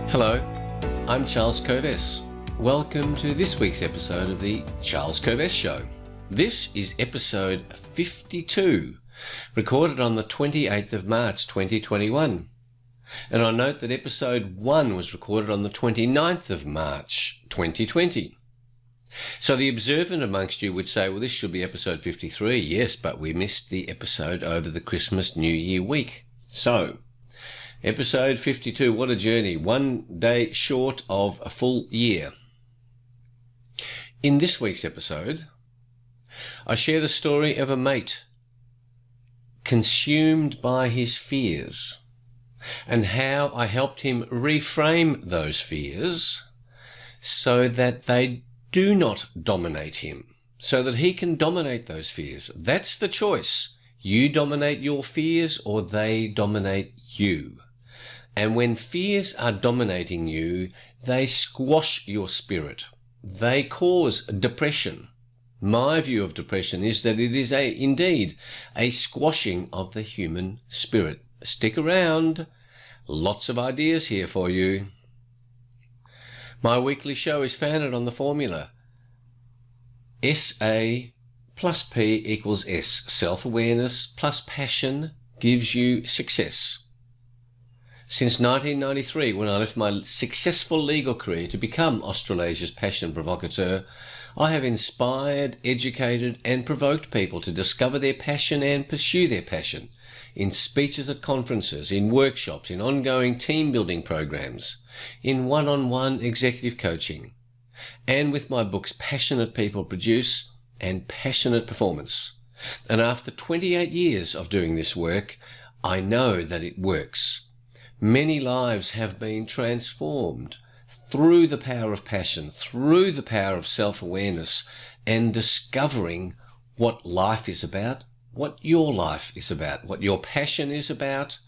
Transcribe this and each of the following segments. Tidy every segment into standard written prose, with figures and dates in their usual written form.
Hello, I'm Charles Kovess. Welcome to this week's episode of the Charles Kovess Show. This is episode 52, recorded on the 28th of March 2021. And I note that episode 1 was recorded on the 29th of March 2020. So the observant amongst you would say, well, this should be episode 53. Yes, but we missed the episode over the Christmas New Year week. So, episode 52, what a journey. 1 day short of a full year. In this week's episode, I share the story of a mate consumed by his fears and how I helped him reframe those fears so that they do not dominate him, so that he can dominate those fears. That's the choice. You dominate your fears or they dominate you. And when fears are dominating you, they squash your spirit. They cause depression. My view of depression is that it is indeed a squashing of the human spirit. Stick around. Lots of ideas here for you. My weekly show is founded on the formula SA plus P equals S. Self-awareness plus passion gives you success. Since 1993, when I left my successful legal career to become Australasia's passion provocateur, I have inspired, educated and provoked people to discover their passion and pursue their passion in speeches at conferences, in workshops, in ongoing team building programs, in one-on-one executive coaching, and with my books Passionate People Produce and Passionate Performance. And after 28 years of doing this work, I know that it works. Many lives have been transformed through the power of passion, through the power of self-awareness, and discovering what life is about, what your life is about, what your passion is about,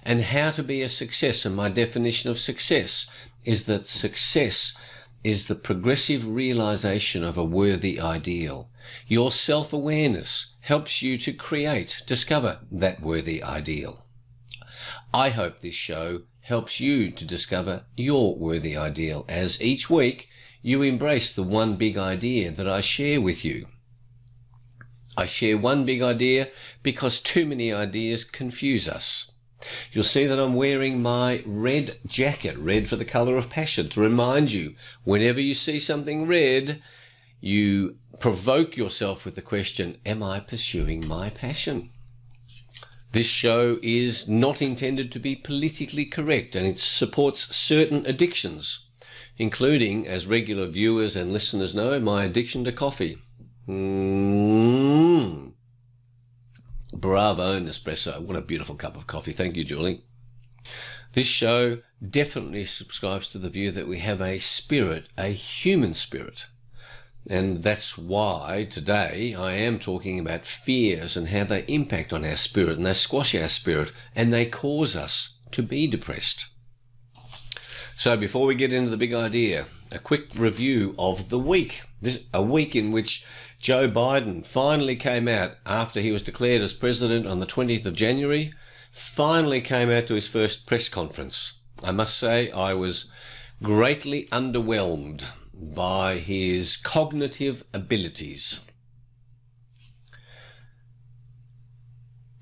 and how to be a success. And my definition of success is that success is the progressive realization of a worthy ideal. Your self-awareness helps you to discover that worthy ideal. I hope this show helps you to discover your worthy ideal as each week you embrace the one big idea that I share with you. I share one big idea because too many ideas confuse us. You'll see that I'm wearing my red jacket, red for the colour of passion, to remind you whenever you see something red, you provoke yourself with the question, am I pursuing my passion? This show is not intended to be politically correct, and it supports certain addictions, including, as regular viewers and listeners know, my addiction to coffee. Bravo, Nespresso. What a beautiful cup of coffee. Thank you, Julie. This show definitely subscribes to the view that we have a spirit, a human spirit. And that's why today I am talking about fears and how they impact on our spirit, and they squash our spirit and they cause us to be depressed. So before we get into the big idea, a quick review of the week. A week in which Joe Biden finally came out after he was declared as president on the 20th of January, finally came out to his first press conference. I must say I was greatly underwhelmed by his cognitive abilities.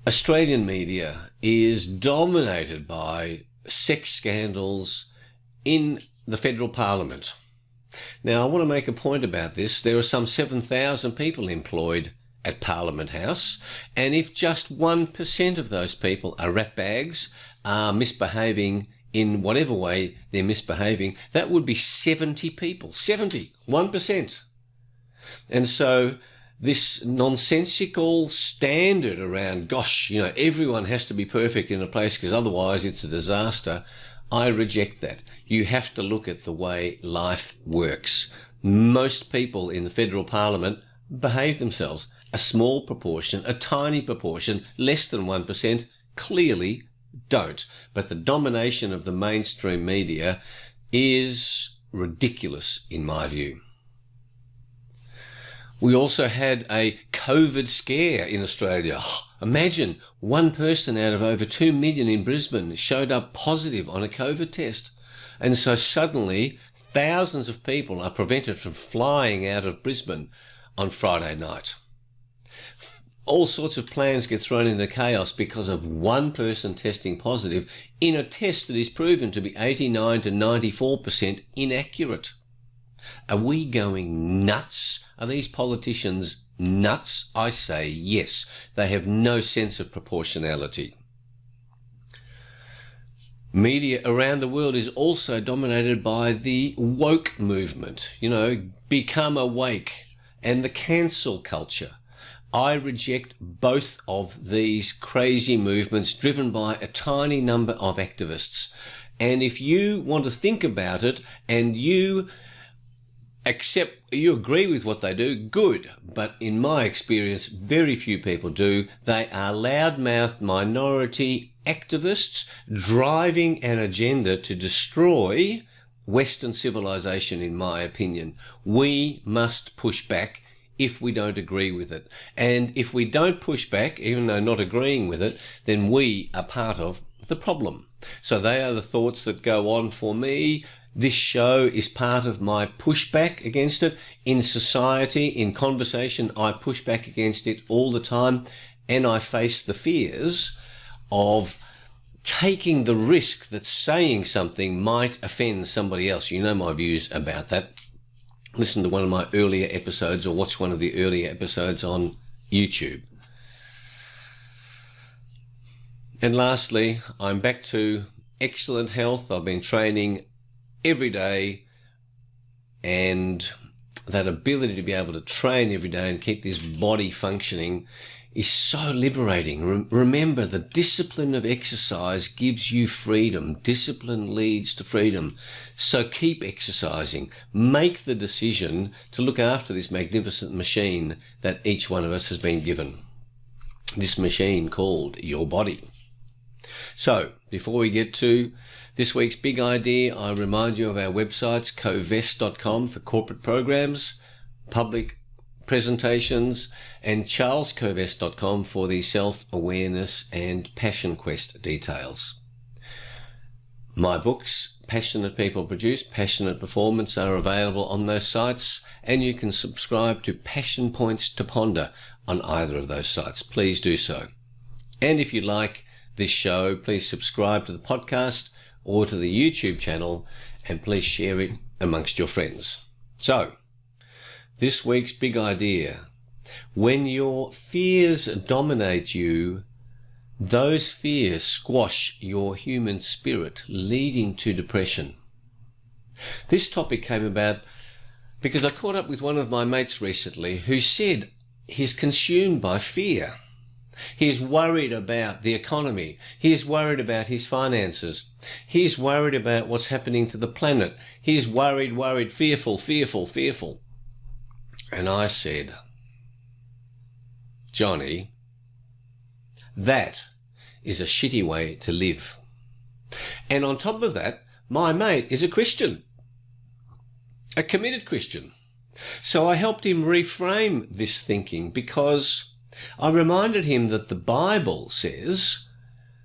Australian media is dominated by sex scandals in the federal parliament. Now, I want to make a point about this. There are some 7,000 people employed at Parliament House, and if just 1% of those people are ratbags, are misbehaving in whatever way they're misbehaving, that would be 70 people. 70, 1%. And so this nonsensical standard around, gosh, everyone has to be perfect in a place because otherwise it's a disaster, I reject that. You have to look at the way life works. Most people in the federal parliament behave themselves. A small proportion, a tiny proportion, less than 1%, clearly don't. But the domination of the mainstream media is ridiculous in my view. We also had a COVID scare in Australia. Imagine one person out of over 2 million in Brisbane showed up positive on a COVID test. And so suddenly thousands of people are prevented from flying out of Brisbane on Friday night. All sorts of plans get thrown into chaos because of one person testing positive in a test that is proven to be 89 to 94% inaccurate. Are we going nuts? Are these politicians nuts? I say yes. They have no sense of proportionality. Media around the world is also dominated by the woke movement, become awake, and the cancel culture. I reject both of these crazy movements driven by a tiny number of activists. And if you want to think about it and you agree with what they do, good. But in my experience, very few people do. They are loudmouthed minority activists driving an agenda to destroy Western civilization, in my opinion. We must push back if we don't agree with it. And if we don't push back, even though not agreeing with it, then we are part of the problem. So they are the thoughts that go on for me. This show is part of my pushback against it. In society, in conversation, I push back against it all the time, and I face the fears of taking the risk that saying something might offend somebody else. You know my views about that. Listen to one of my earlier episodes or watch one of the earlier episodes on YouTube. And lastly, I'm back to excellent health. I've been training every day, and that ability to be able to train every day and keep this body functioning is so liberating. Remember, the discipline of exercise gives you freedom. Discipline leads to freedom. So keep exercising. Make the decision to look after this magnificent machine that each one of us has been given. This machine called your body. So, before we get to this week's big idea, I remind you of our websites, covest.com for corporate programs, public presentations, and charlescovest.com for the self-awareness and passion quest details. My books, Passionate People Produce, Passionate Performance, are available on those sites, and you can subscribe to Passion Points to Ponder on either of those sites. Please do so. And if you like this show, please subscribe to the podcast or to the YouTube channel, and please share it amongst your friends. So, this week's big idea: when your fears dominate you, those fears squash your human spirit, leading to depression. This topic came about because I caught up with one of my mates recently who said he's consumed by fear. He's worried about the economy. He's worried about his finances. He's worried about what's happening to the planet. He's worried, fearful. And I said, Johnny, that is a shitty way to live. And on top of that, my mate is a Christian, a committed Christian. So I helped him reframe this thinking, because I reminded him that the Bible says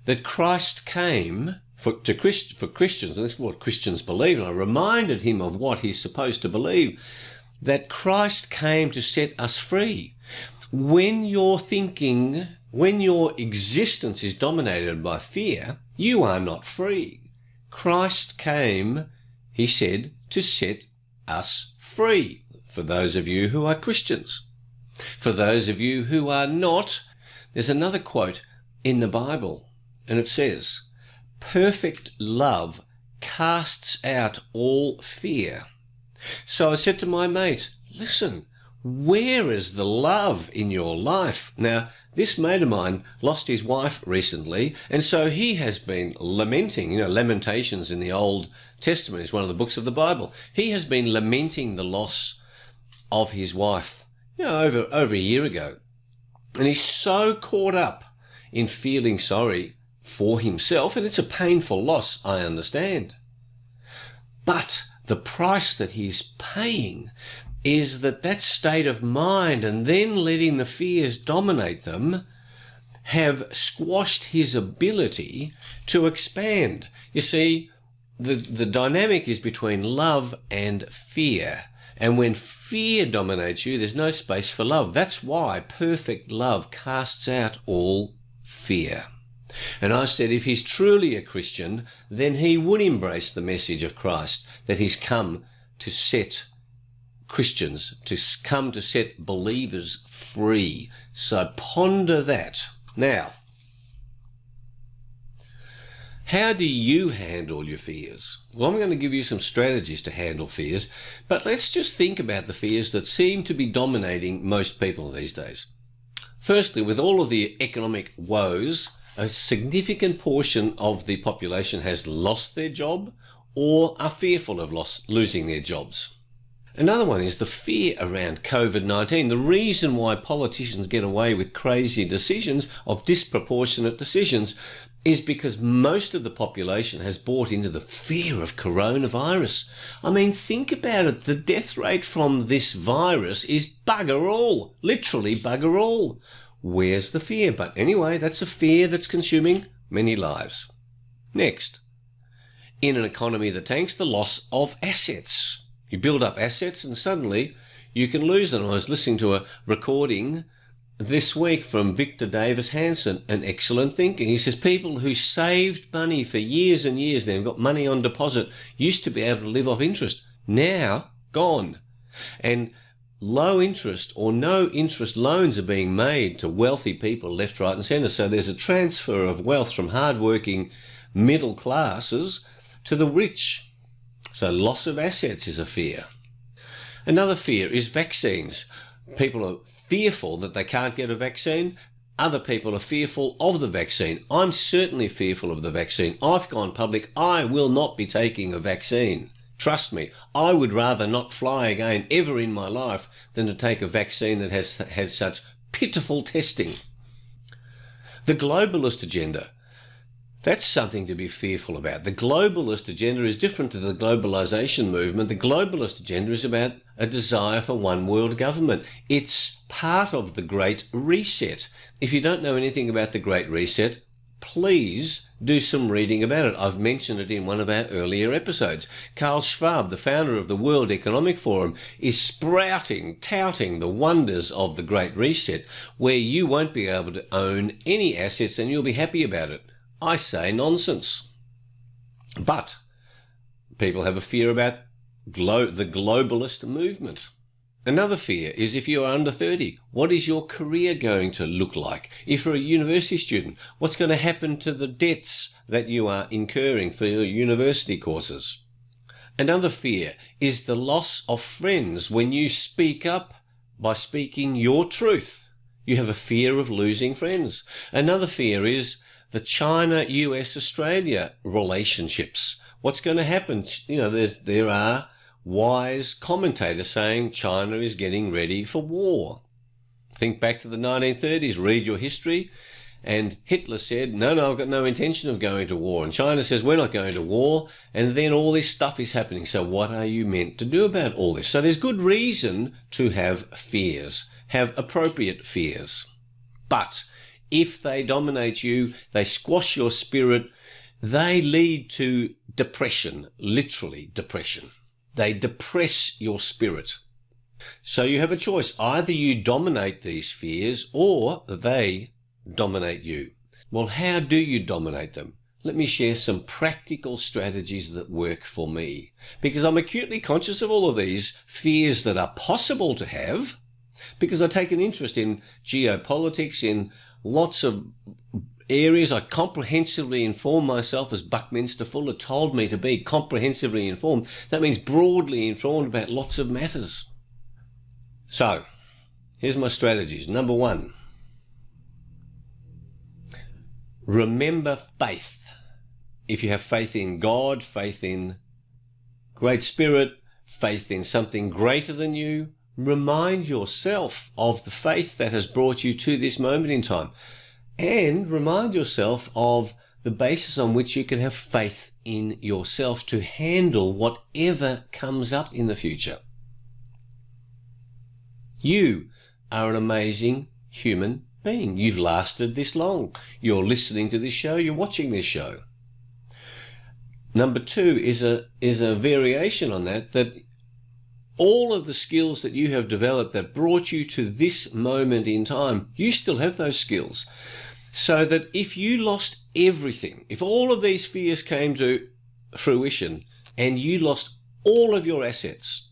that Christ came for Christians, and this is what Christians believe, and I reminded him of what he's supposed to believe, that Christ came to set us free. When your existence is dominated by fear, you are not free. Christ came, he said, to set us free. For those of you who are Christians. For those of you who are not, there's another quote in the Bible, and it says, perfect love casts out all fear. So I said to my mate, listen, where is the love in your life? Now, this mate of mine lost his wife recently, and so he has been lamenting. Lamentations in the Old Testament is one of the books of the Bible. He has been lamenting the loss of his wife over a year ago. And he's so caught up in feeling sorry for himself, and it's a painful loss, I understand. But the price that he's paying is that state of mind, and then letting the fears dominate them, have squashed his ability to expand. You see, the dynamic is between love and fear. And when fear dominates you, there's no space for love. That's why perfect love casts out all fear. And I said, if he's truly a Christian, then he would embrace the message of Christ, that he's come to set Christians, to come to set believers free. So ponder that. Now, how do you handle your fears? Well, I'm going to give you some strategies to handle fears, but let's just think about the fears that seem to be dominating most people these days. Firstly, with all of the economic woes, a significant portion of the population has lost their job or are fearful of losing their jobs. Another one is the fear around COVID-19. The reason why politicians get away with crazy decisions, of disproportionate decisions, is because most of the population has bought into the fear of coronavirus. I mean, think about it. The death rate from this virus is bugger all, literally bugger all. Where's the fear? But anyway, that's a fear that's consuming many lives. Next, in an economy that tanks, the loss of assets. You build up assets and suddenly you can lose them. I was listening to a recording this week from Victor Davis Hanson, an excellent thinker. He says people who saved money for years and years, they've got money on deposit, used to be able to live off interest. Now, gone. And low interest or no interest loans are being made to wealthy people left, right and centre. So there's a transfer of wealth from hard-working middle classes to the rich. So loss of assets is a fear. Another fear is vaccines. People are fearful that they can't get a vaccine. Other people are fearful of the vaccine. I'm certainly fearful of the vaccine. I've gone public. I will not be taking a vaccine. Trust me, I would rather not fly again ever in my life than to take a vaccine that has such pitiful testing. The globalist agenda. That's something to be fearful about. The globalist agenda is different to the globalization movement. The globalist agenda is about a desire for one world government. It's part of the Great Reset. If you don't know anything about the Great Reset, please do some reading about it. I've mentioned it in one of our earlier episodes. Carl Schwab, the founder of the World Economic Forum, is touting the wonders of the Great Reset, where you won't be able to own any assets and you'll be happy about it. I say nonsense. But people have a fear about the globalist movement. Another fear is if you are under 30, what is your career going to look like? If you're a university student, what's going to happen to the debts that you are incurring for your university courses? Another fear is the loss of friends when you speak up by speaking your truth. You have a fear of losing friends. Another fear is the China, US, Australia relationships. What's going to happen? You know, there are wise commentators saying China is getting ready for war. Think back to the 1930s, read your history, and Hitler said, no, I've got no intention of going to war. And China says, we're not going to war, and then all this stuff is happening. So what are you meant to do about all this? So there's good reason to have fears, have appropriate fears. But if they dominate you, they squash your spirit, they lead to depression, literally depression. They depress your spirit. So you have a choice. Either you dominate these fears or they dominate you. Well, how do you dominate them? Let me share some practical strategies that work for me, because I'm acutely conscious of all of these fears that are possible to have, because I take an interest in geopolitics, in lots of areas. I comprehensively inform myself, as Buckminster Fuller told me to be, comprehensively informed. That means broadly informed about lots of matters. So, here's my strategies. Number one, remember faith. If you have faith in God, faith in Great Spirit, faith in something greater than you, remind yourself of the faith that has brought you to this moment in time, and remind yourself of the basis on which you can have faith in yourself to handle whatever comes up in the future. You are an amazing human being. You've lasted this long. You're listening to this show. You're watching this show. Number two is a variation on that all of the skills that you have developed that brought you to this moment in time, you still have those skills. So that if you lost everything, if all of these fears came to fruition and you lost all of your assets,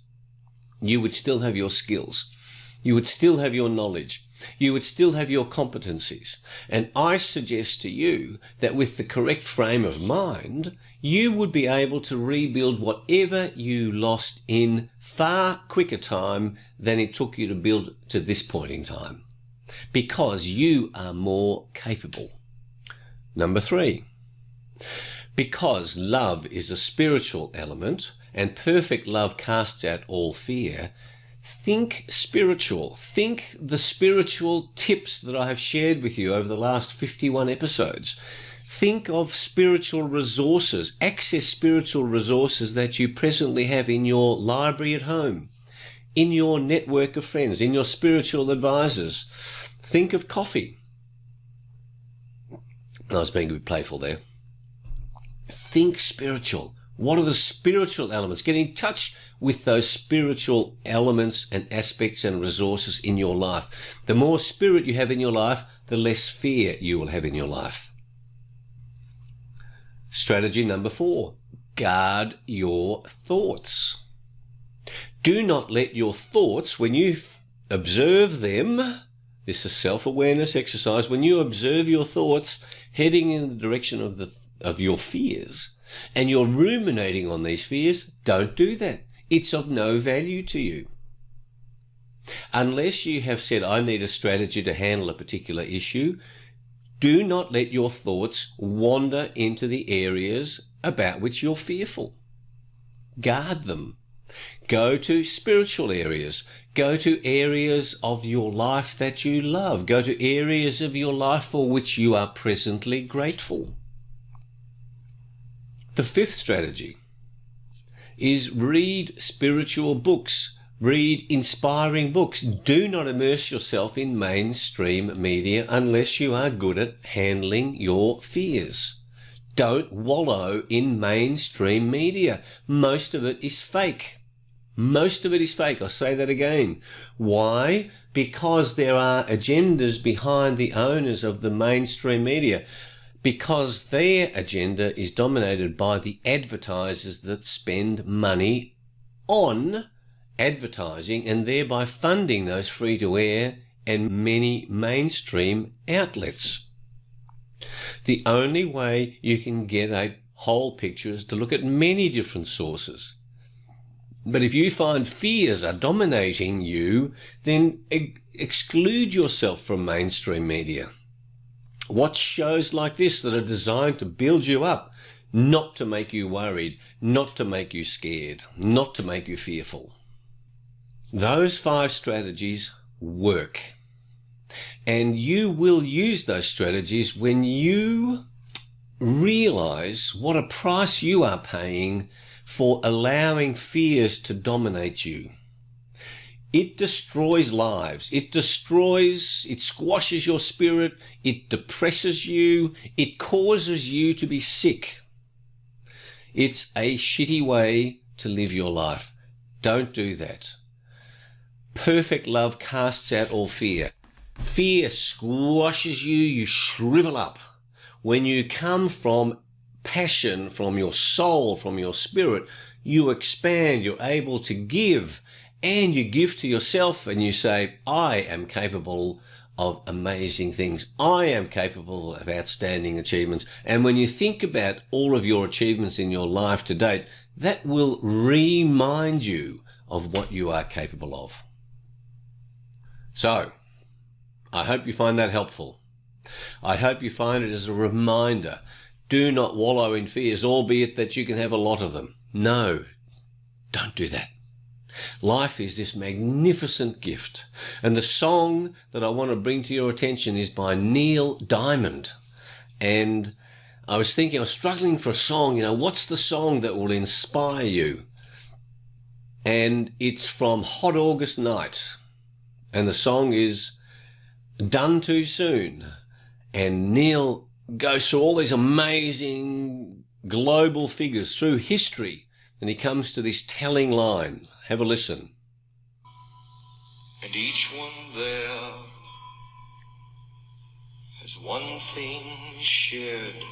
you would still have your skills. You would still have your knowledge. You would still have your competencies. And I suggest to you that with the correct frame of mind, you would be able to rebuild whatever you lost in far quicker time than it took you to build to this point in time, because you are more capable. Number three, because love is a spiritual element and perfect love casts out all fear, think spiritual. Think the spiritual tips that I have shared with you over the last 51 episodes. Think of spiritual resources, access spiritual resources that you presently have in your library at home, in your network of friends, in your spiritual advisors. Think of coffee. I was being a bit playful there. Think spiritual. What are the spiritual elements? Get in touch with those spiritual elements and aspects and resources in your life. The more spirit you have in your life, the less fear you will have in your life. Strategy number 4, guard your thoughts. Do not let your thoughts, when you observe them, this is self-awareness exercise, when you observe your thoughts heading in the direction of your fears, and you're ruminating on these fears, don't do that. It's of no value to you. Unless you have said, I need a strategy to handle a particular issue, do not let your thoughts wander into the areas about which you're fearful. Guard them. Go to spiritual areas. Go to areas of your life that you love. Go to areas of your life for which you are presently grateful. The 5th strategy is read spiritual books. Read inspiring books. Do not immerse yourself in mainstream media unless you are good at handling your fears. Don't wallow in mainstream media. Most of it is fake. Most of it is fake. I'll say that again. Why? Because there are agendas behind the owners of the mainstream media. Because their agenda is dominated by the advertisers that spend money on advertising and thereby funding those free-to-air and many mainstream outlets. The only way you can get a whole picture is to look at many different sources. But if you find fears are dominating you, then exclude yourself from mainstream media. Watch shows like this that are designed to build you up, not to make you worried, not to make you scared, not to make you fearful. Those 5 strategies work. And you will use those strategies when you realize what a price you are paying for allowing fears to dominate you. It destroys lives. It squashes your spirit. It depresses you. It causes you to be sick. It's a shitty way to live your life. Don't do that. Perfect love casts out all fear. Fear squashes you. You shrivel up. When you come from passion, from your soul, from your spirit, you expand. You're able to give. And you give to yourself and you say, I am capable of amazing things. I am capable of outstanding achievements. And when you think about all of your achievements in your life to date, that will remind you of what you are capable of. So, I hope you find that helpful. I hope you find it as a reminder. Do not wallow in fears, albeit that you can have a lot of them. No, don't do that. Life is this magnificent gift. And the song that I want to bring to your attention is by Neil Diamond. And I was struggling for a song, what's the song that will inspire you? And it's from Hot August Night. And the song is Done Too Soon. And Neil goes through all these amazing global figures through history, and he comes to this telling line. Have a listen. And each one there has one thing shared.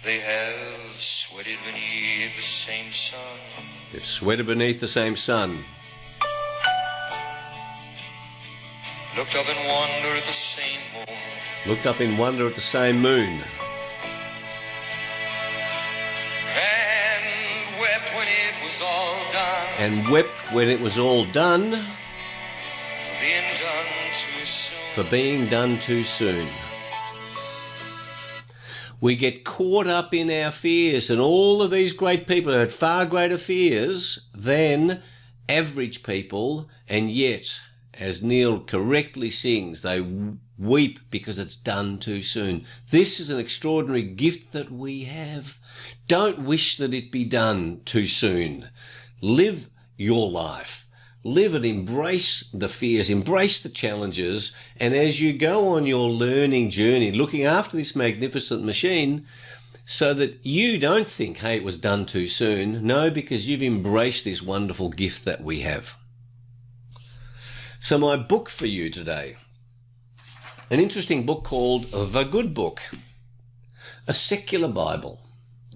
They have sweated beneath the same sun. They've sweated beneath the same sun. Looked up in wonder at the same moon. Looked up in wonder at the same moon. And wept when it was all done. And wept when it was all done. Being done too soon. For being done too soon. We get caught up in our fears, and all of these great people had far greater fears than average people, and yet, as Neil correctly sings, they weep because it's done too soon. This is an extraordinary gift that we have. Don't wish that it be done too soon. Live your life. Live and embrace the fears, embrace the challenges, and as you go on your learning journey, looking after this magnificent machine, so that you don't think, hey, it was done too soon. No, because you've embraced this wonderful gift that we have. So my book for you today, an interesting book called The Good Book, a secular Bible.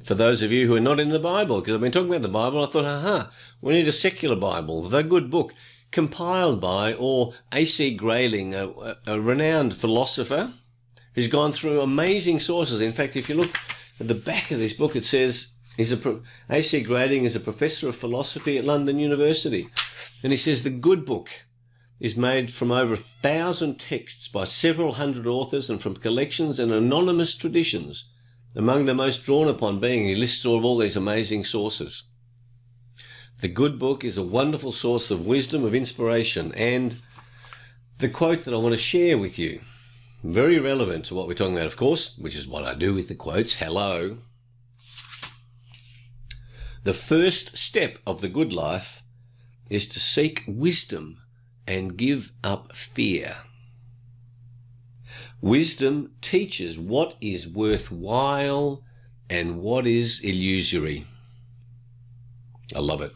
For those of you who are not in the Bible, because I've been talking about the Bible, I thought, we need a secular Bible, The Good Book, compiled by A.C. Grayling, a renowned philosopher who's gone through amazing sources. In fact, if you look at the back of this book, it says A.C. Grayling is a professor of philosophy at London University. And he says the Good Book is made from over 1,000 texts by several hundred authors and from collections and anonymous traditions. Among the most drawn upon being, he lists all these amazing sources. The Good Book is a wonderful source of wisdom, of inspiration, and the quote that I want to share with you, very relevant to what we're talking about, of course, which is what I do with the quotes. Hello. The first step of the good life is to seek wisdom and give up fear. Wisdom teaches what is worthwhile and what is illusory. I love it.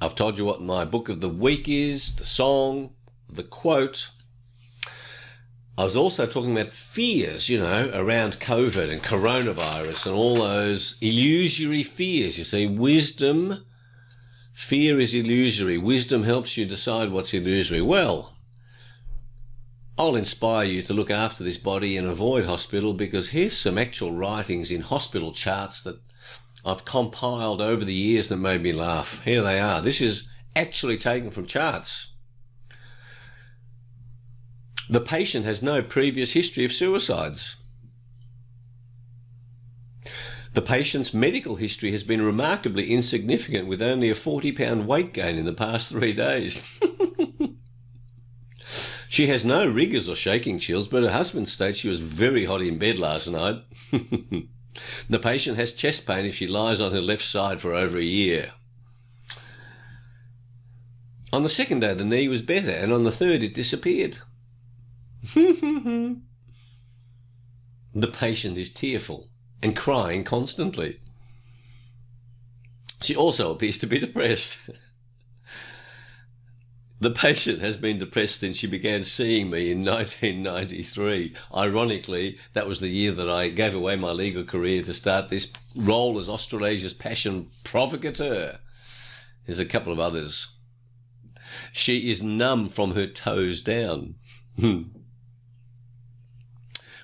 I've told you what my book of the week is, the song, the quote. I was also talking about fears, around COVID and coronavirus and all those illusory fears. You see, fear is illusory. Wisdom helps you decide what's illusory. Well, I'll inspire you to look after this body and avoid hospital, because here's some actual writings in hospital charts that I've compiled over the years that made me laugh. Here they are. This is actually taken from charts. The patient has no previous history of suicides. The patient's medical history has been remarkably insignificant, with only a 40-pound weight gain in the past 3 days. She has no rigours or shaking chills, but her husband states she was very hot in bed last night. The patient has chest pain if she lies on her left side for over a year. On the second day, the knee was better, and on the third, it disappeared. The patient is tearful and crying constantly. She also appears to be depressed. The patient has been depressed since she began seeing me in 1993. Ironically, that was the year that I gave away my legal career to start this role as Australasia's passion provocateur. There's a couple of others. She is numb from her toes down.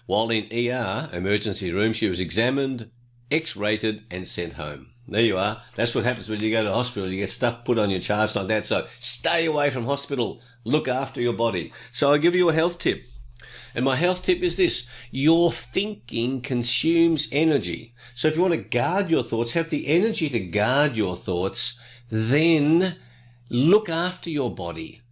While in ER, emergency room, she was examined, X-rated and sent home. There you are. That's what happens when you go to hospital. You get stuff put on your charts like that. So stay away from hospital. Look after your body. So I'll give you a health tip. And my health tip is this. Your thinking consumes energy. So if you want to guard your thoughts, have the energy to guard your thoughts, then look after your body.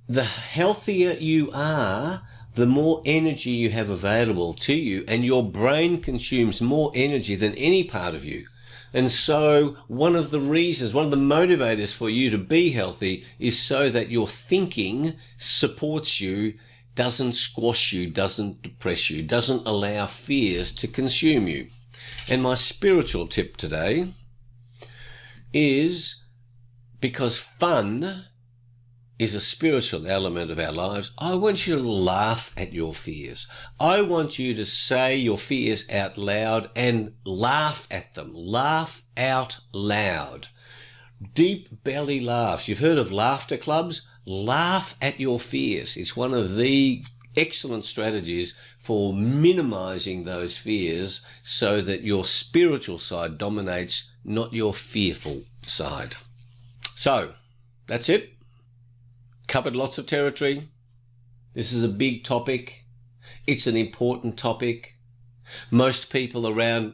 The healthier you are, the more energy you have available to you, and your brain consumes more energy than any part of you. And so one of the motivators for you to be healthy is so that your thinking supports you doesn't squash you, doesn't depress you, doesn't allow fears to consume you. And my spiritual tip today is, because fun is a spiritual element of our lives, I want you to laugh at your fears. I want you to say your fears out loud and laugh at them. Laugh out loud. Deep belly laughs. You've heard of laughter clubs? Laugh at your fears. It's one of the excellent strategies for minimizing those fears so that your spiritual side dominates, not your fearful side. So, that's it. Covered lots of territory. This is a big topic. It's an important topic. Most people around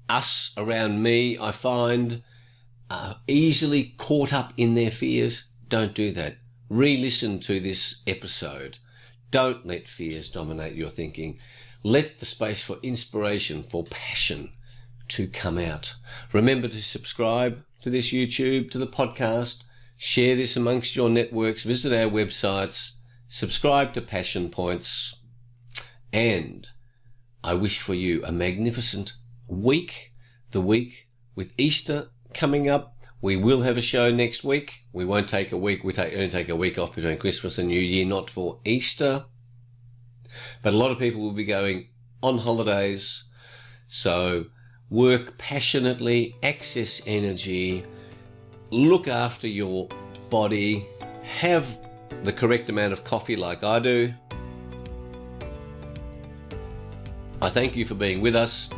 us, around me, I find, are easily caught up in their fears. Don't do that. Re-listen to this episode. Don't let fears dominate your thinking. Let the space for inspiration, for passion to come out. Remember to subscribe to this YouTube, to the podcast. Share this amongst your networks. Visit our websites. Subscribe to Passion Points. And I wish for you a magnificent week. The week with Easter coming up. We will have a show next week. We won't take a week. We only take a week off between Christmas and New Year, not for Easter. But a lot of people will be going on holidays. So work passionately, access energy, look after your body, have the correct amount of coffee like I do. I thank you for being with us.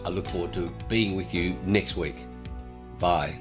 I look forward to being with you next week. Bye.